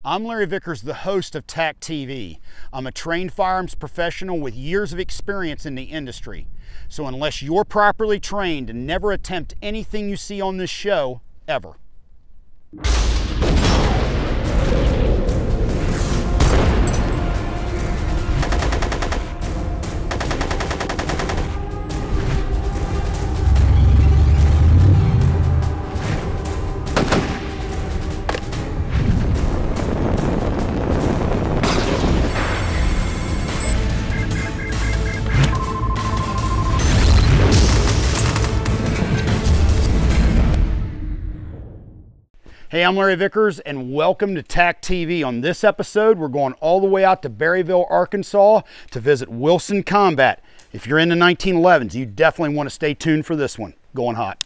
I'm Larry Vickers, the host of TAC-TV. I'm a trained firearms professional with years of experience in the industry. So unless you're properly trained, never attempt anything you see on this show, ever. Hey, I'm Larry Vickers and welcome to TAC-TV. On this episode, we're going all the way out to Berryville, Arkansas to visit Wilson Combat. If you're in the 1911s, you definitely want to stay tuned for this one. Going hot.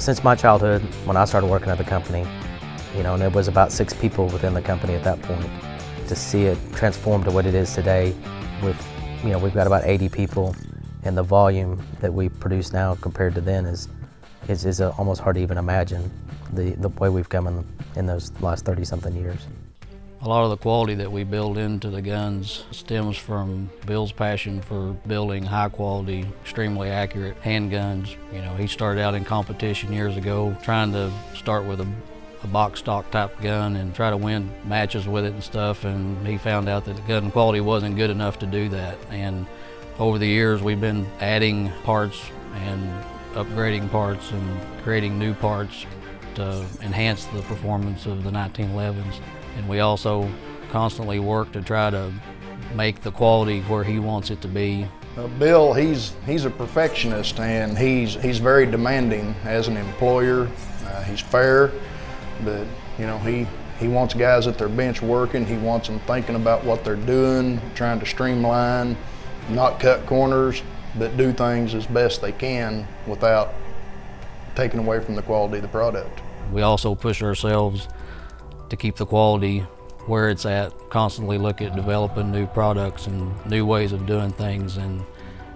Since my childhood, when I started working at the company, and there was about 6 people within the company at that point, to see it transform to what it is today with, we've got about 80 people, and the volume that we produce now compared to then is almost hard to even imagine the way we've come in those last 30-something years. A lot of the quality that we build into the guns stems from Bill's passion for building high quality, extremely accurate handguns. He started out in competition years ago trying to start with a box stock type gun and try to win matches with it and stuff, and he found out that the gun quality wasn't good enough to do that. And over the years we've been adding parts and upgrading parts and creating new parts to enhance the performance of the 1911s. And we also constantly work to try to make the quality where he wants it to be. Bill, he's a perfectionist, and he's very demanding as an employer. He's fair, but he wants guys at their bench working. He wants them thinking about what they're doing, trying to streamline, not cut corners, but do things as best they can without taking away from the quality of the product. We also push ourselves to keep the quality where it's at, constantly look at developing new products and new ways of doing things. And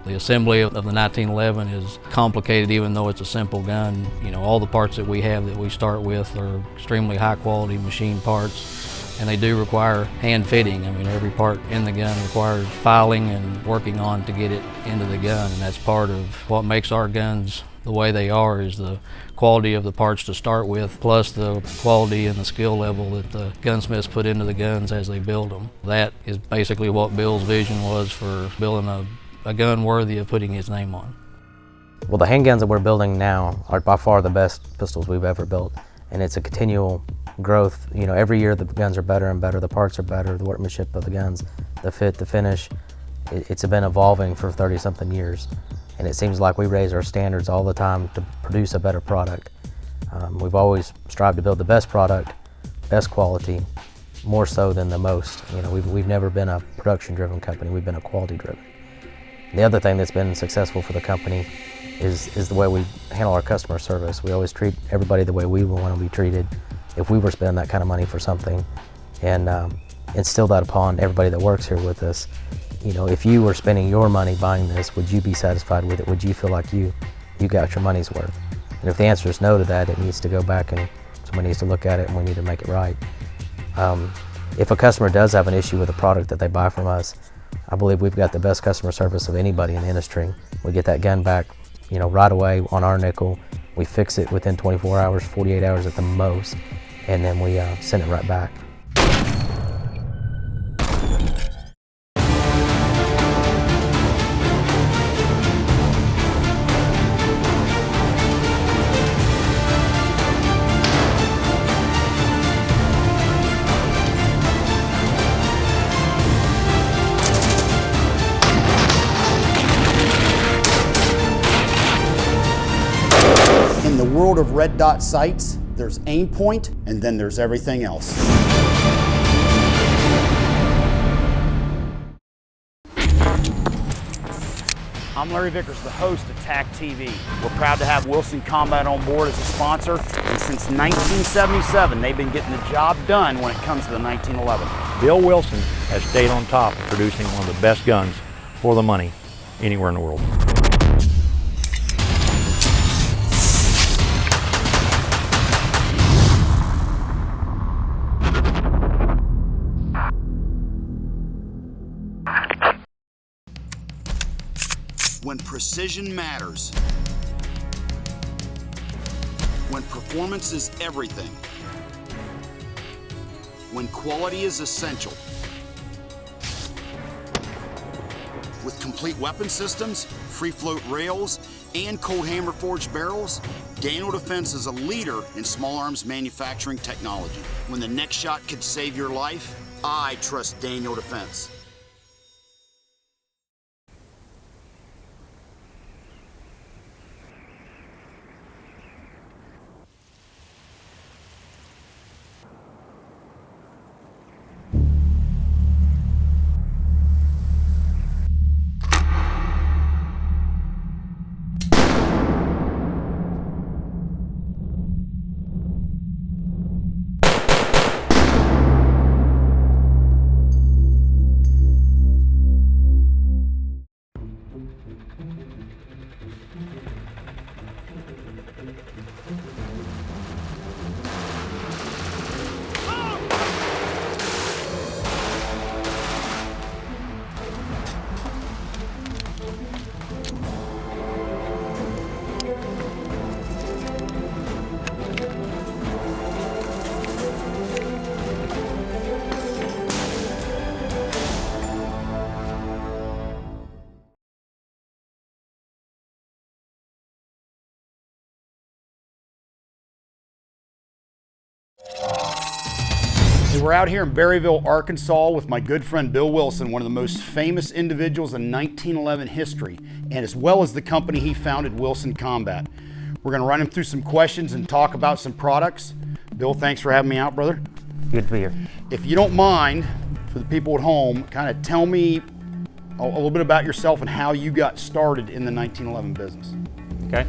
the assembly of the 1911 is complicated, even though it's a simple gun. All the parts that we have that we start with are extremely high quality machine parts, and they do require hand fitting. Every part in the gun requires filing and working on to get it into the gun, and that's part of what makes our guns the way they are, is the quality of the parts to start with, plus the quality and the skill level that the gunsmiths put into the guns as they build them. That is basically what Bill's vision was for building a gun worthy of putting his name on. Well, the handguns that we're building now are by far the best pistols we've ever built, and it's a continual growth. Every year the guns are better and better, the parts are better, the workmanship of the guns, the fit, the finish. It's been evolving for 30-something years. And it seems like we raise our standards all the time to produce a better product. We've always strived to build the best product, best quality, more so than the most. We've never been a production-driven company, we've been a quality-driven. The other thing that's been successful for the company is the way we handle our customer service. We always treat everybody the way we would want to be treated if we were spending that kind of money for something, and instill that upon everybody that works here with us. If you were spending your money buying this, would you be satisfied with it? Would you feel like you got your money's worth? And if the answer is no to that, it needs to go back and somebody needs to look at it and we need to make it right. If a customer does have an issue with a product that they buy from us, I believe we've got the best customer service of anybody in the industry. We get that gun back, right away on our nickel. We fix it within 24 hours, 48 hours at the most, and then we send it right back. In the world of red dot sights, there's aim point, and then there's everything else. I'm Larry Vickers, the host of TAC-TV. We're proud to have Wilson Combat on board as a sponsor, and since 1977, they've been getting the job done when it comes to the 1911. Bill Wilson has stayed on top of producing one of the best guns for the money anywhere in the world. When precision matters, when performance is everything, when quality is essential. With complete weapon systems, free float rails, and cold hammer forged barrels, Daniel Defense is a leader in small arms manufacturing technology. When the next shot could save your life, I trust Daniel Defense. We're out here in Berryville, Arkansas with my good friend Bill Wilson, one of the most famous individuals in 1911 history, and as well as the company he founded, Wilson Combat. We're going to run him through some questions and talk about some products. Bill, thanks for having me out, brother. Good to be here. If you don't mind, for the people at home, kind of tell me a little bit about yourself and how you got started in the 1911 business. Okay.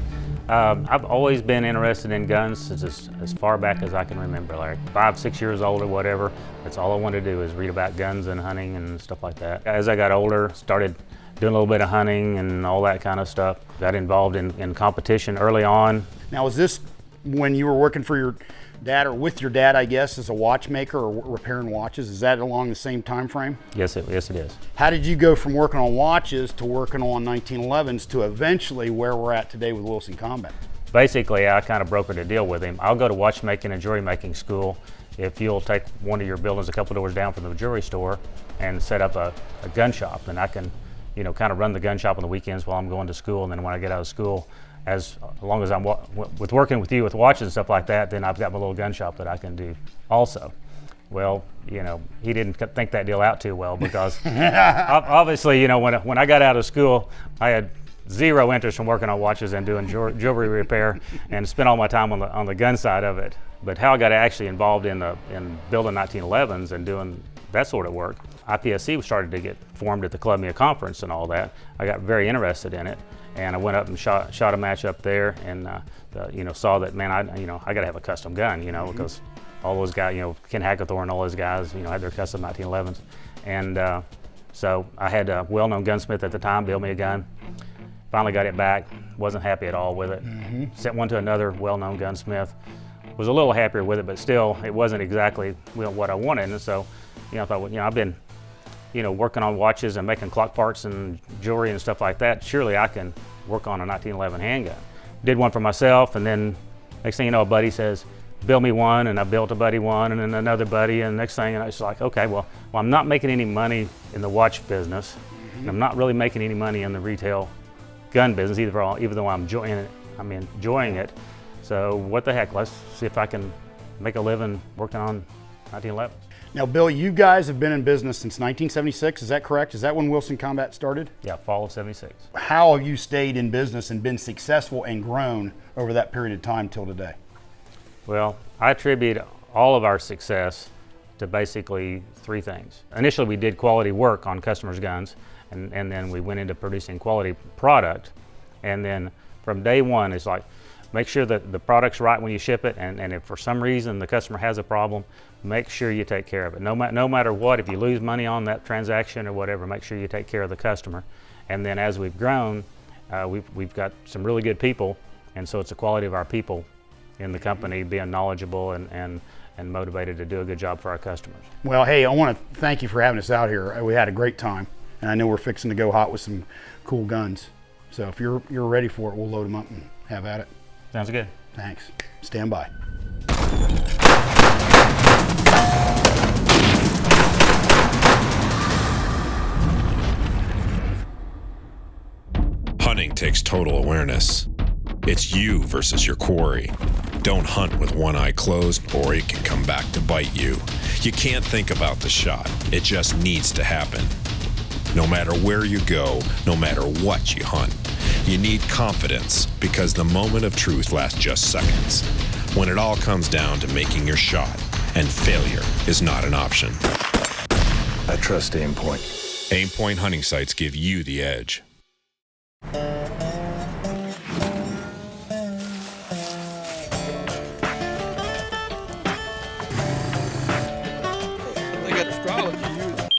I've always been interested in guns since as far back as I can remember, like 5, 6 years old or whatever. That's all I wanted to do is read about guns and hunting and stuff like that. As I got older, started doing a little bit of hunting and all that kind of stuff. Got involved in competition early on. Now, was this when you were working for your dad, or with your dad, I guess, as a watchmaker or repairing watches? Is that along the same time frame? Yes, it is. How did you go from working on watches to working on 1911s to eventually where we're at today with Wilson Combat? Basically, I kind of brokered a deal with him. I'll go to watchmaking and jewelry making school if you'll take one of your buildings a couple doors down from the jewelry store and set up a gun shop, and I can, kind of run the gun shop on the weekends while I'm going to school, and then when I get out of school, as long as I'm with working with you with watches and stuff like that, then I've got my little gun shop that I can do also. Well, he didn't think that deal out too well because obviously, when I got out of school, I had zero interest in working on watches and doing jewelry repair, and spent all my time on the gun side of it. But how I got actually involved in building 1911s and doing that sort of work, IPSC started to get formed at the Columbia Conference and all that. I got very interested in it, and I went up and shot a match up there, and saw that, man, I got to have a custom gun, because all those guys, Ken Hackathorn and all those guys, had their custom 1911s, and so I had a well-known gunsmith at the time build me a gun. Finally got it back, wasn't happy at all with it. Sent one to another well-known gunsmith. Was a little happier with it, but still, it wasn't exactly what I wanted. And so, I thought, I've been working on watches and making clock parts and jewelry and stuff like that, surely I can work on a 1911 handgun. Did one for myself, and then next thing you know, a buddy says, build me one, and I built a buddy one, and then another buddy, and next thing, and I was like, okay, well, I'm not making any money in the watch business, and I'm not really making any money in the retail gun business, even though I'm enjoying it. So what the heck, let's see if I can make a living working on 1911s. Now, Bill, you guys have been in business since 1976, is that correct? Is that when Wilson Combat started? Yeah, fall of '76. How have you stayed in business and been successful and grown over that period of time till today? Well, I attribute all of our success to basically three things. Initially, we did quality work on customers' guns, and then we went into producing quality product. And then from day one, it's like, make sure that the product's right when you ship it, and if for some reason the customer has a problem, make sure you take care of it. No matter what, if you lose money on that transaction or whatever, make sure you take care of the customer. And then as we've grown, we've got some really good people, and so it's the quality of our people in the company being knowledgeable and motivated to do a good job for our customers. Well, hey, I want to thank you for having us out here. We had a great time, and I know we're fixing to go hot with some cool guns. So if you're ready for it, we'll load them up and have at it. Sounds good. Thanks. Stand by. Hunting takes total awareness. It's you versus your quarry. Don't hunt with one eye closed, or it can come back to bite you. You can't think about the shot. It just needs to happen. No matter where you go, no matter what you hunt, you need confidence, because the moment of truth lasts just seconds. When it all comes down to making your shot, and failure is not an option. I trust Aimpoint. Aimpoint hunting sites give you the edge. They got the straw that you use.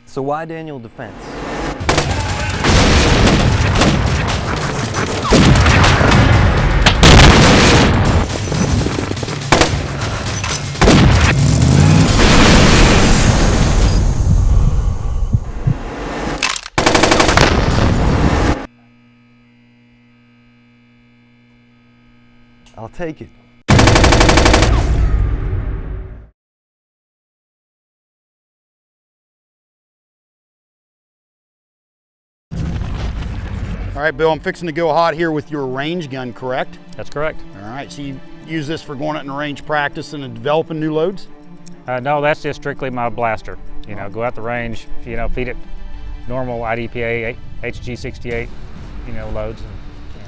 So why Daniel Defense? I'll take it. All right, Bill, I'm fixing to go hot here with your range gun, correct? That's correct. All right, so you use this for going out in the range practice and developing new loads? No, that's just strictly my blaster. Go out the range, feed it normal IDPA, HG68, loads.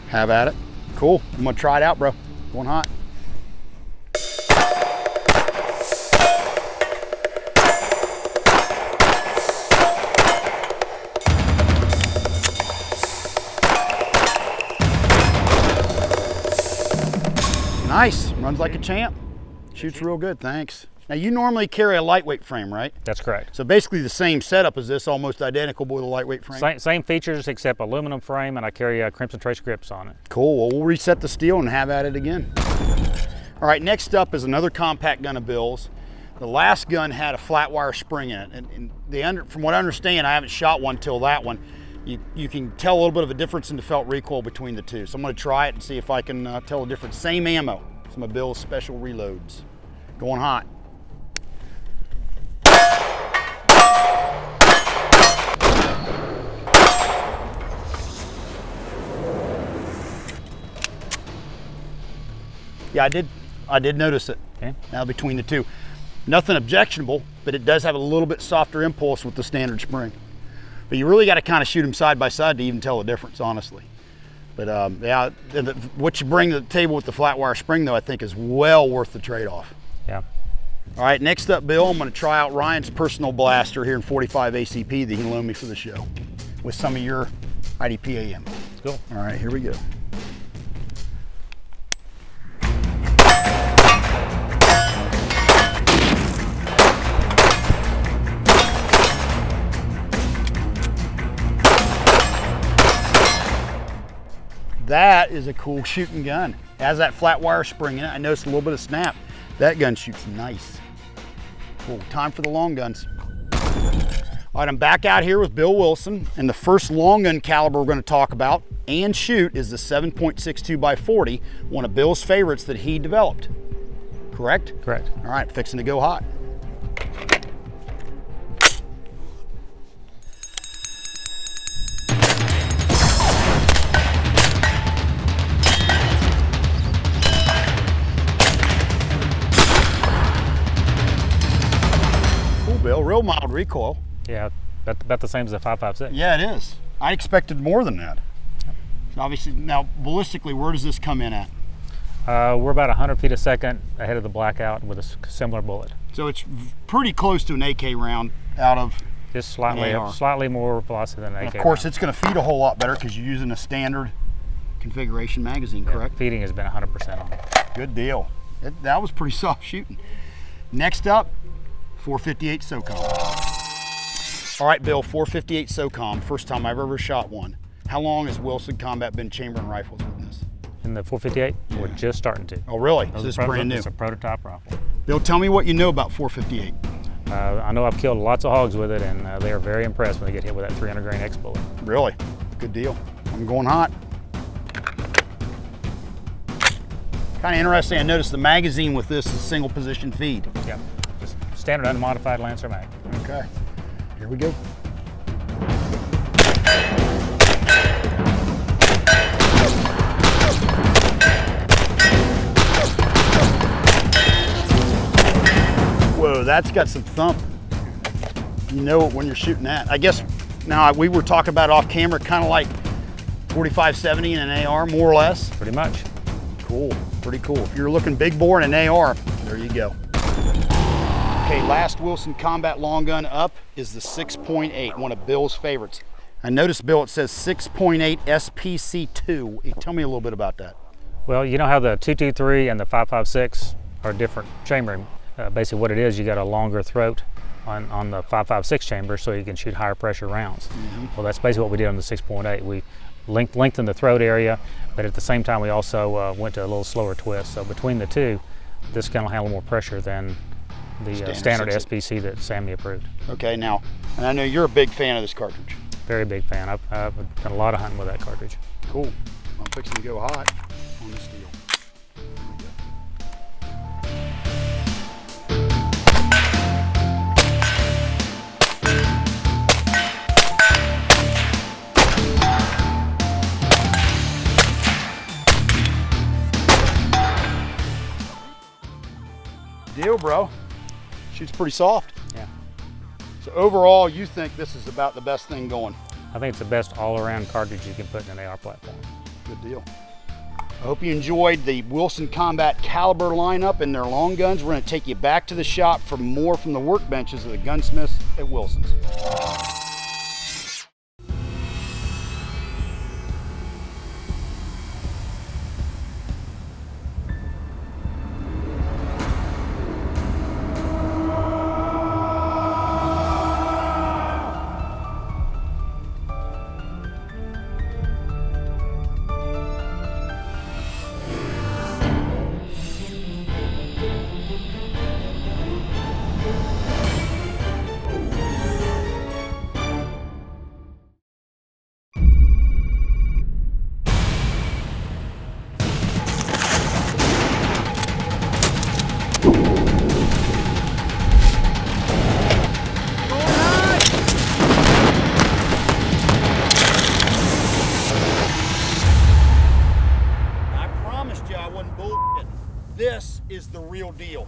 Have at it. Cool. I'm gonna try it out, bro. Going hot. Nice. Runs like a champ. Shoots real good. Thanks. Now you normally carry a lightweight frame, right? That's correct. So basically the same setup as this, almost identical with a lightweight frame. Same features except aluminum frame, and I carry Crimson Trace grips on it. Cool, well we'll reset the steel and have at it again. All right, next up is another compact gun of Bill's. The last gun had a flat wire spring in it, and from what I understand, I haven't shot one till that one. You can tell a little bit of a difference in the felt recoil between the two. So I'm gonna try it and see if I can tell the difference. Same ammo, some of Bill's special reloads. Going hot. Yeah, I did notice it. Okay. Now between the two. Nothing objectionable, but it does have a little bit softer impulse with the standard spring. But you really got to kind of shoot them side by side to even tell the difference, honestly. But yeah, what you bring to the table with the flat wire spring, though, I think is well worth the trade-off. Yeah. All right, next up, Bill, I'm going to try out Ryan's personal blaster here in 45 ACP that he loaned me for the show with some of your IDP AM. Let's go. All right, here we go. That is a cool shooting gun. It has that flat wire spring in it. I noticed a little bit of snap. That gun shoots nice. Cool, time for the long guns. All right, I'm back out here with Bill Wilson, and the first long gun caliber we're gonna talk about and shoot is the 7.62 by 40, one of Bill's favorites that he developed. Correct? Correct. All right, fixing to go hot. Bill, real mild recoil. Yeah, about the same as the 5.56. Yeah, it is. I expected more than that. So obviously, now ballistically, where does this come in at? We're about 100 feet a second ahead of the blackout with a similar bullet. So it's pretty close to an AK round out of just slightly more velocity than an AK. And of course, round. it's going to feed a whole lot better because you're using a standard configuration magazine, correct? Feeding has been 100% on it. Good deal. That was pretty soft shooting. Next up, 458 SOCOM. All right, Bill, 458 SOCOM, first time I've ever shot one. How long has Wilson Combat been chambering rifles with this? In the 458, we're just starting to. Oh, really? Is this brand new? It's a prototype rifle. Bill, tell me what you know about 458. I know I've killed lots of hogs with it, and they are very impressed when they get hit with that 300 grain X bullet. Really? Good deal. I'm going hot. Kind of interesting, I noticed the magazine with this is single position feed. Yep. Just standard unmodified Lancer mag. Okay, here we go. Whoa, that's got some thump. You know it when you're shooting that. I guess now we were talking about off camera, kind of like 45-70 in an AR, more or less. Pretty much. Cool, pretty cool. If you're looking big bore in an AR, there you go. Okay, last Wilson Combat long gun up is the 6.8, one of Bill's favorites. I noticed, Bill, it says 6.8 SPC2. Tell me a little bit about that. Well, you know how the 223 and the 5.56 are different chambering. Basically what it is, you got a longer throat on the 5.56 chamber so you can shoot higher pressure rounds. Well, that's basically what we did on the 6.8. We lengthened the throat area, but at the same time we also went to a little slower twist. So between the two, this gun will handle more pressure than the standard SPC that Sammy approved. Okay, now, and I know you're a big fan of this cartridge. Very big fan. I've done a lot of hunting with that cartridge. Cool. I'm fixing to go hot on the steel. Deal, bro. Shoots pretty soft. Yeah. So overall, you think this is about the best thing going? I think it's the best all-around cartridge you can put in an AR platform. Good deal. I hope you enjoyed the Wilson Combat caliber lineup and their long guns. We're going to take you back to the shop for more from the workbenches of the gunsmiths at Wilson's. This is the real deal.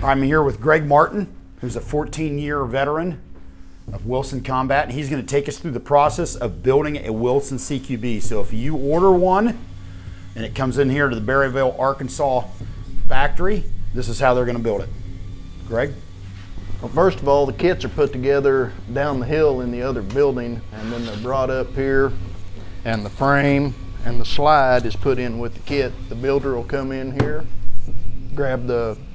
I'm here with Greg Martin, who's a 14-year veteran of Wilson Combat, and he's going to take us through the process of building a Wilson CQB. So if you order one and it comes in here to the Berryville, Arkansas factory, this is how they're going to build it. Greg? Well, first of all, the kits are put together down the hill in the other building, and then they're brought up here, and the frame and the slide is put in with the kit. The builder will come in here, grab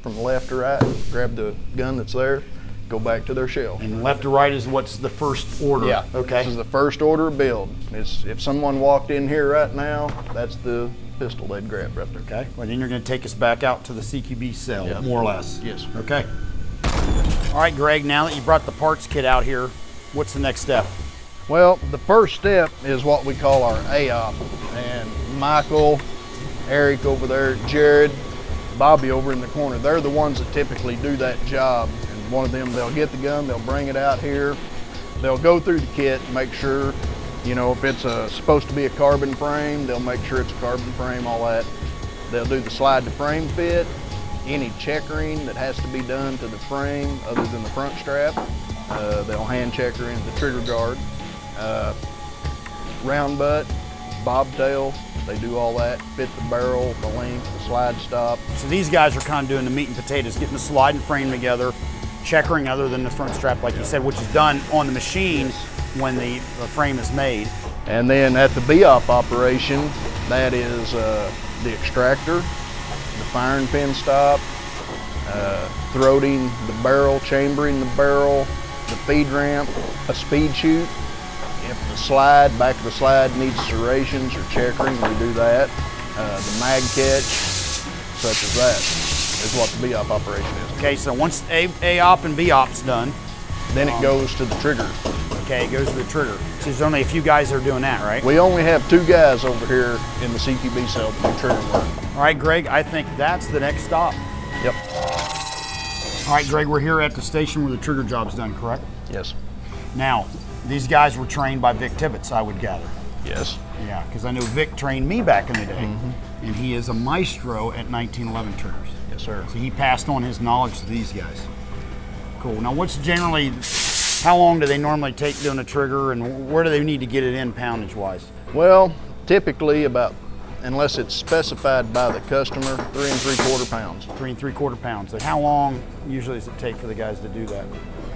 from left to right, grab the gun that's there, go back to their shell. And left to right is what's the first order? Yeah, okay. This is the first order of build. If someone walked in here right now, that's the pistol they'd grab right there. Okay, well then you're going to take us back out to the CQB cell, Yeah. more or less. Yes. Okay. All right, Greg, now that you brought the parts kit out here, what's the next step? Well, the first step is what we call our AOP. And Michael, Eric over there, Jared, Bobby over in the corner, they're the ones that typically do that job. And one of them, they'll get the gun, they'll bring it out here, they'll go through the kit, make sure, if it's supposed to be a carbon frame, they'll make sure it's a carbon frame, all that. They'll do the slide to frame fit, any checkering that has to be done to the frame other than the front strap, they'll hand checker in the trigger guard, round butt, bobtail, they do all that, fit the barrel, the length, the slide stop. So these guys are kind of doing the meat and potatoes, getting the slide and frame together, checkering other than the front strap, like you said, which is done on the machine when the frame is made. And then at the BOP operation, that is the extractor, the firing pin stop, throating the barrel, chambering the barrel, the feed ramp, a speed chute. If the slide, back of the slide needs serrations or checkering, we do that. The mag catch, such as that, is what the BOP operation is. Okay, so once AOP and BOP's done, then it goes to the trigger. Okay, it goes to the trigger. So there's only a few guys that are doing that, right? We only have 2 guys over here in the CQB cell to do trigger work. All right, Greg, I think that's the next stop. Yep. All right, Greg, we're here at the station where the trigger job's done, correct? Yes. Now, these guys were trained by Vic Tibbetts, I would gather. Yes. Yeah, because I know Vic trained me back in the day, and he is a maestro at 1911 triggers. Yes, sir. So he passed on his knowledge to these guys. Cool. Now, how long do they normally take doing a trigger, and where do they need to get it in poundage-wise? Well, typically unless it's specified by the customer, 3 3/4 pounds. 3 3/4 pounds. So how long usually does it take for the guys to do that?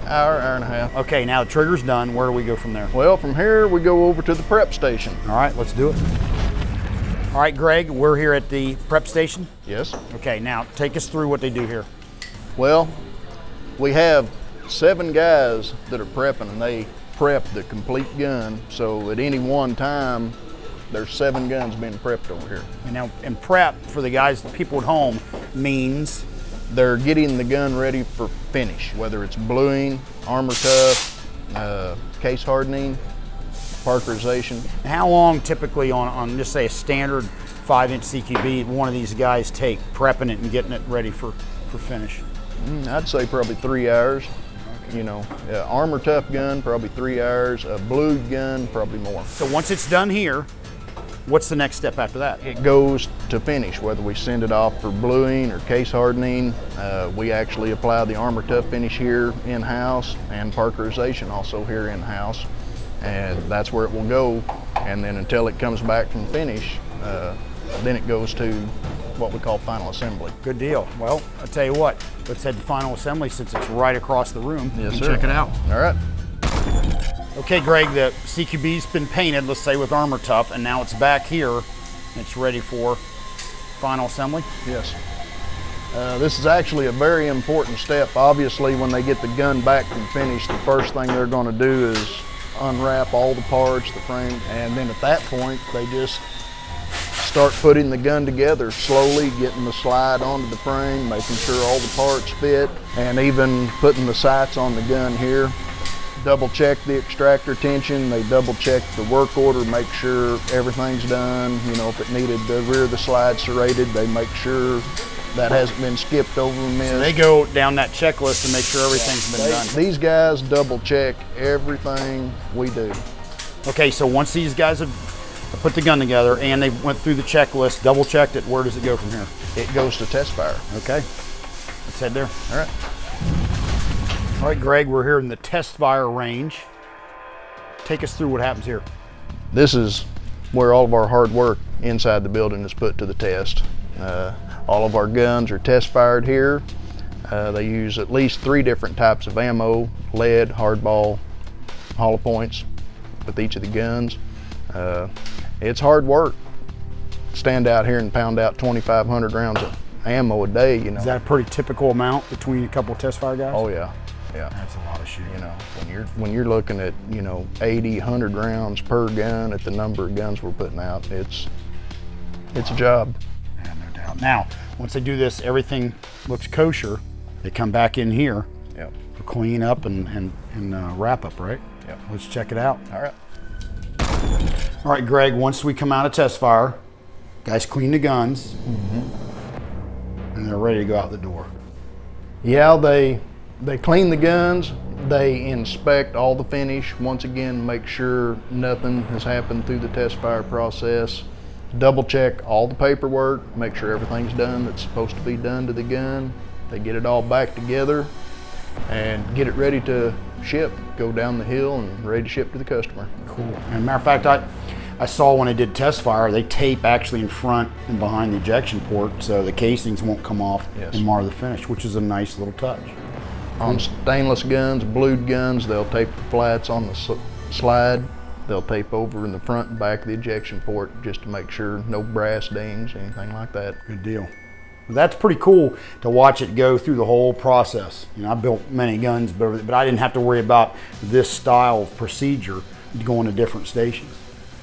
Hour and a half. Okay, now the trigger's done. Where do we go from there? Well, from here we go over to the prep station. All right, let's do it. All right, Greg, we're here at the prep station. Yes. Okay, now take us through what they do here. Well, we have 7 guys that are prepping, and they prep the complete gun. So at any one time, there's 7 guns being prepped over here. And now, and prep for the guys, the people at home, means they're getting the gun ready for finish, whether it's bluing, armor tough, case hardening, parkerization. How long typically on just say a standard 5-inch CQB one of these guys take prepping it and getting it ready for finish? I'd say probably 3 hours. Okay. Armor tough gun, probably 3 hours. A blued gun, probably more. So once it's done here, What's the next step after that? It goes to finish, whether we send it off for bluing or case hardening. We actually apply the Armor Tough finish here in-house and parkerization also here in-house. And that's where it will go. And then until it comes back from finish, then it goes to what we call final assembly. Good deal. Well, I'll tell you what, let's head to final assembly since it's right across the room. Yes, and sir. check it out. All right. Okay, Greg, the CQB's been painted, let's say with Armor Tough, and now it's back here. And it's ready for final assembly. Yes. This is actually a very important step. Obviously, when they get the gun back from finish, the first thing they're going to do is unwrap all the parts, the frame, and then at that point, they just start putting the gun together slowly, getting the slide onto the frame, making sure all the parts fit, and even putting the sights on the gun here. Double check the extractor tension, they double check the work order, make sure everything's done. You know, if it needed the rear of the slide serrated, they make sure that hasn't been skipped over and missed. So they go down that checklist and make sure everything's been done. These guys double check everything we do. Okay, so once these guys have put the gun together and they went through the checklist, double checked it, where does it go from here? It goes to test fire. Okay, let's head there. All right. All right, Greg, we're here in the test fire range. Take us through what happens here. This is where all of our hard work inside the building is put to the test. All of our guns are test fired here. They use at least 3 different types of ammo: lead, hardball, hollow points with each of the guns. It's hard work. Stand out here and pound out 2,500 rounds of ammo a day, you know. Is that a pretty typical amount between a couple of test fire guys? Oh yeah, yeah. That's a lot of shooting. You know, when you're looking at, you know, 80, 100 rounds per gun at the number of guns we're putting out, it's a job. Yeah, no doubt. Now, once they do this, everything looks kosher. They come back in here Yep. for clean up and wrap up, right? Yep. Let's check it out. All right. All right, Greg, once we come out of test fire, guys clean the guns, and they're ready to go out the door. Yeah, they clean the guns, they inspect all the finish, once again make sure nothing has happened through the test fire process, double check all the paperwork, make sure everything's done that's supposed to be done to the gun. They get it all back together and get it ready to ship, go down the hill and ready to ship to the customer. Cool. And matter of fact, I saw when I did test fire, they tape actually in front and behind the ejection port so the casings won't come off and mar the finish, which is a nice little touch. On stainless guns, blued guns, they'll tape the flats on the slide. They'll tape over in the front and back of the ejection port just to make sure no brass dings, anything like that. Good deal. Well, that's pretty cool to watch it go through the whole process. You know, I built many guns, but I didn't have to worry about this style of procedure going to different stations.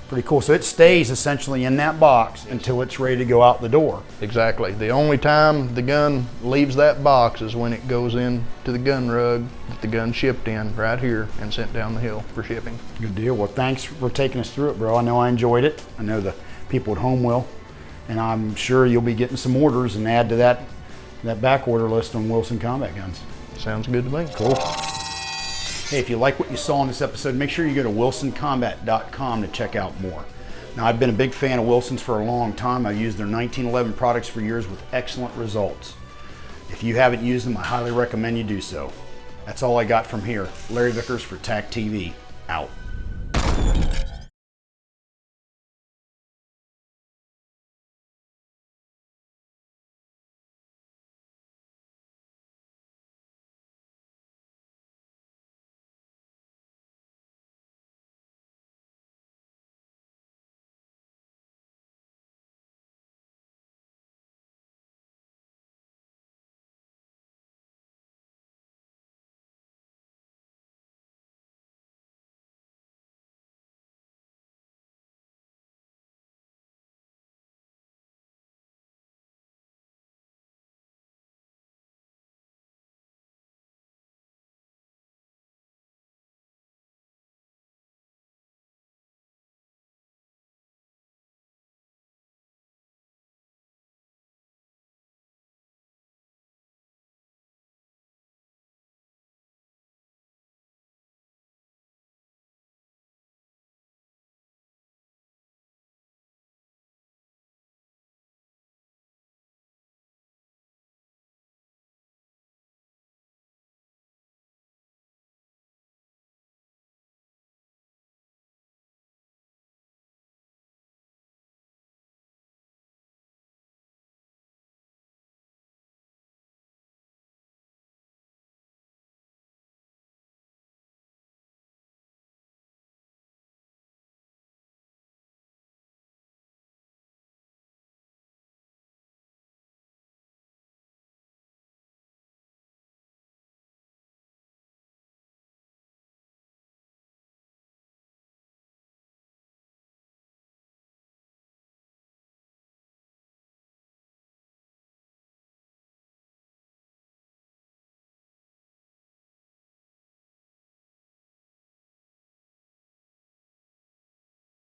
Pretty cool. So it stays essentially in that box until it's ready to go out the door. Exactly. The only time the gun leaves that box is when it goes in to the gun rug that the gun shipped in right here and sent down the hill for shipping. Good deal. Well, thanks for taking us through it, bro. I know I enjoyed it. I know the people at home will. And I'm sure you'll be getting some orders and add to that back order list on Wilson Combat Guns. Sounds good to me. Cool. Hey, if you like what you saw in this episode, make sure you go to wilsoncombat.com to check out more. Now, I've been a big fan of Wilson's for a long time. I've used their 1911 products for years with excellent results. If you haven't used them, I highly recommend you do so. That's all I got from here. Larry Vickers for TAC-TV, out.